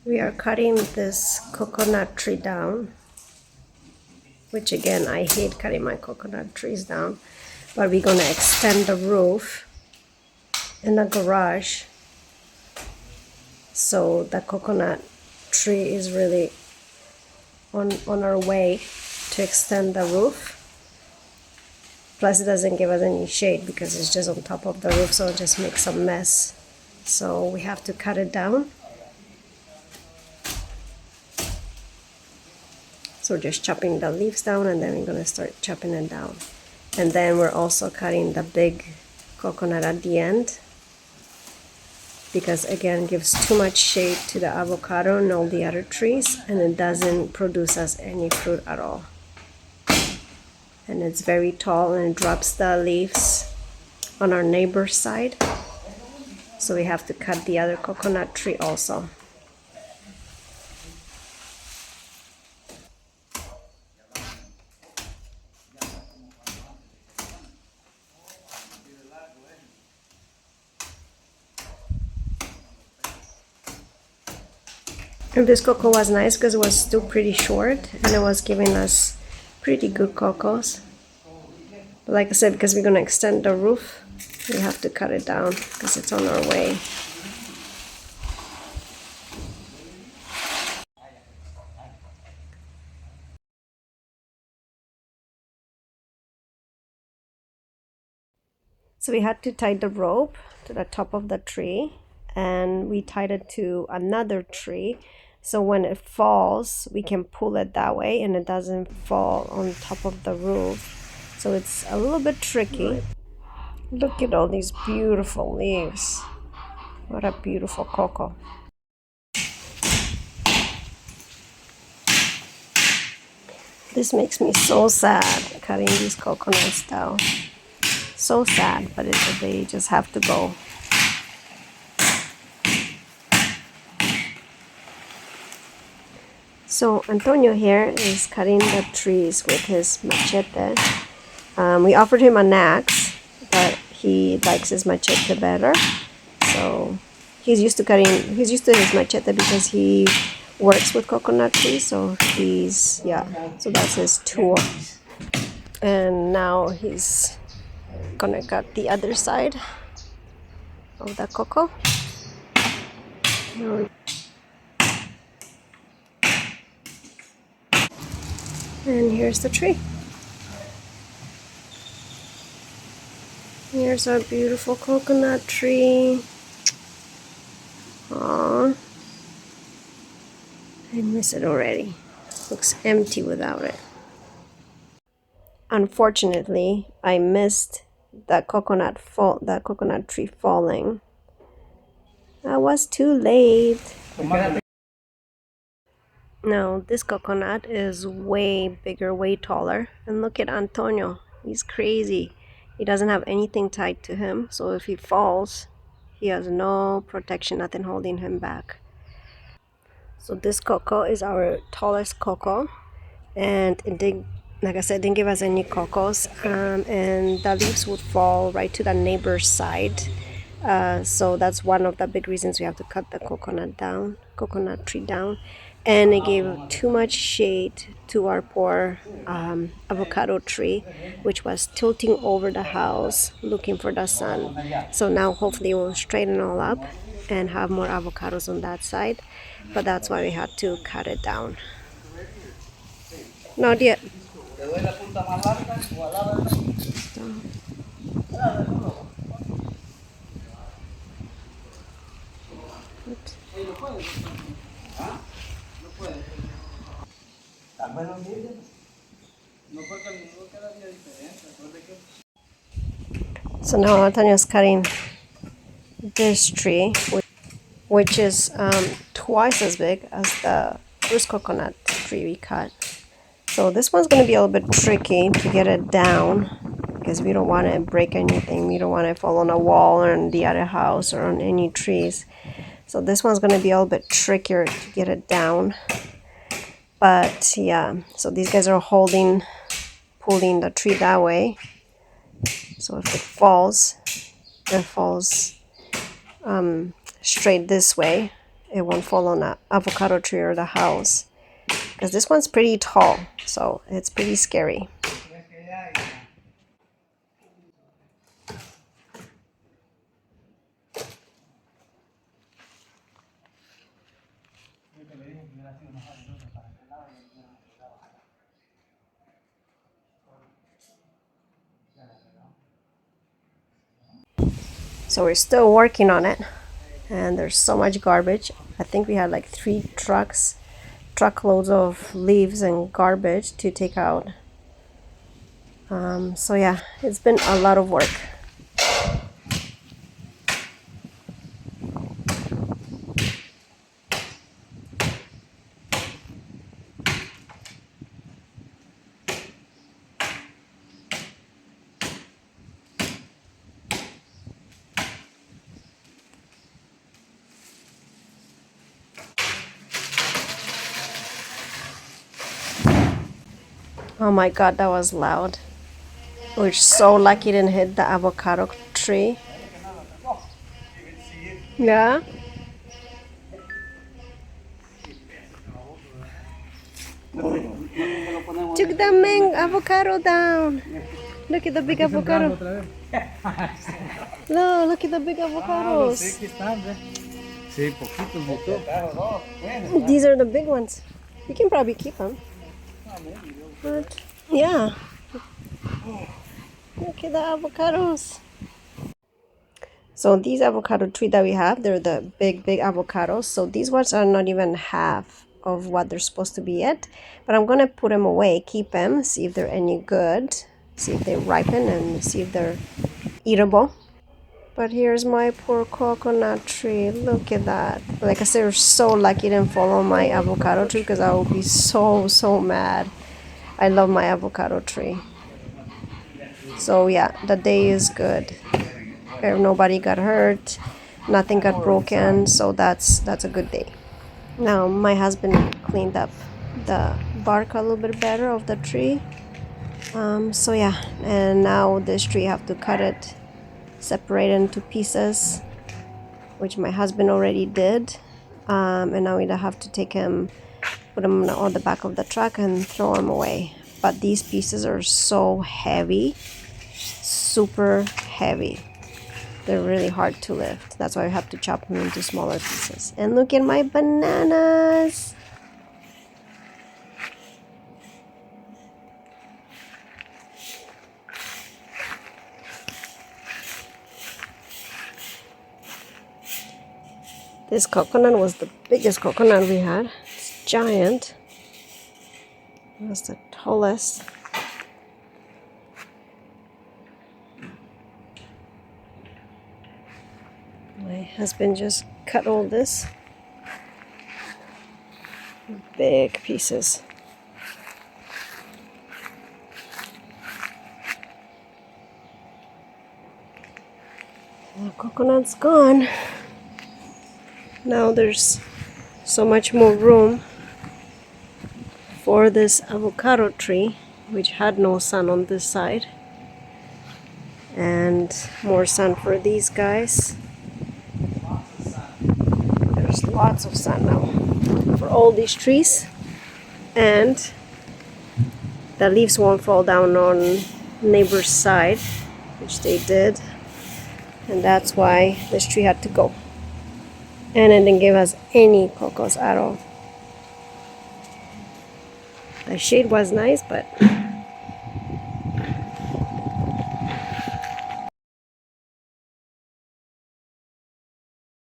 We are cutting this coconut tree down, which again, I hate cutting my coconut trees down, but we're gonna extend the roof in the garage. So the coconut tree is really on our way to extend the roof. Plus it doesn't give us any shade because it's just on top of the roof, so it just makes a mess. So we have to cut it down. So we're just chopping the leaves down, and then we're gonna start chopping it down. And then we're also cutting the big coconut at the end, because again, it gives too much shade to the avocado and all the other trees, and it doesn't produce us any fruit at all. And it's very tall, and it drops the leaves on our neighbor's side. So we have to cut the other coconut tree also. And this cocoa was nice because it was still pretty short, and it was giving us pretty good cocos. But like I said, because we're gonna extend the roof, we have to cut it down because it's on our way. So we had to tie the rope to the top of the tree, and we tied it to another tree, so when it falls we can pull it that way and it doesn't fall on top of the roof. So it's a little bit tricky. Look at all these beautiful leaves. What a beautiful cocoa. This makes me so sad, cutting these coconuts down. So sad, but they just have to go. So Antonio here is cutting the trees with his machete. We offered him an axe, but he likes his machete better. So he's used to his machete because he works with coconut trees. So so that's his tool. And now he's gonna cut the other side of the cocoa. And here's the tree. Here's our beautiful coconut tree. Aww. I miss it already. Looks empty without it. Unfortunately, I missed the coconut tree falling. I was too late. No, this coconut is way bigger, way taller. And look at Antonio. He's crazy. He doesn't have anything tied to him, so if he falls, he has no protection, nothing holding him back. So this cocoa is our tallest cocoa, and it didn't, like I said, didn't give us any cocos, and the leaves would fall right to the neighbor's side. So that's one of the big reasons we have to cut the coconut tree down. And it gave too much shade to our poor avocado tree, which was tilting over the house looking for the sun. So now hopefully we'll straighten all up and have more avocados on that side, but that's why we had to cut it down. Not yet. So now Antonio's cutting this tree, which is twice as big as the first coconut tree we cut. So this one's going to be a little bit tricky to get it down because we don't want to break anything. We don't want to fall on a wall or on the other house or on any trees. So this one's going to be a little bit trickier to get it down. But yeah, so these guys are pulling the tree that way. So if it falls straight this way, it won't fall on the avocado tree or the house. Because this one's pretty tall, so it's pretty scary. So we're still working on it, and there's so much garbage. I think we had like 3 truckloads of leaves and garbage to take out. So yeah, it's been a lot of work. Oh my god, that was loud. We're so lucky it didn't hit the avocado tree. Yeah? Took the main avocado down. Look at the big avocado. No, look at the big avocados. These are the big ones. You can probably keep them. But yeah, look at the avocados. So these avocado tree that we have, they're the big avocados. So these ones are not even half of what they're supposed to be yet. But I'm gonna put them away, keep them, see if they're any good, see if they ripen, and see if they're eatable. But here's my poor coconut tree. Look at that. Like I said, we're so lucky it didn't fall on my avocado tree because I would be so mad. I love my avocado tree. So yeah, the day is good. Nobody got hurt, nothing got broken, so that's a good day. Now my husband cleaned up the bark a little bit better of the tree. So yeah, and now this tree have to cut it, separate it into pieces, which my husband already did. And now we have to take him, put him on the back of the truck and throw him away. But these pieces are so heavy, super heavy. They're really hard to lift. That's why we have to chop them into smaller pieces. And look at my bananas. This coconut was the biggest coconut we had. It's giant. It was the tallest. My husband just cut all this. Big pieces. The coconut's gone. Now there's so much more room for this avocado tree, which had no sun on this side, and more sun for these guys. There's lots of sun now for all these trees, and the leaves won't fall down on neighbor's side, which they did, and that's why this tree had to go. And it didn't give us any cocos at all. The shade was nice, but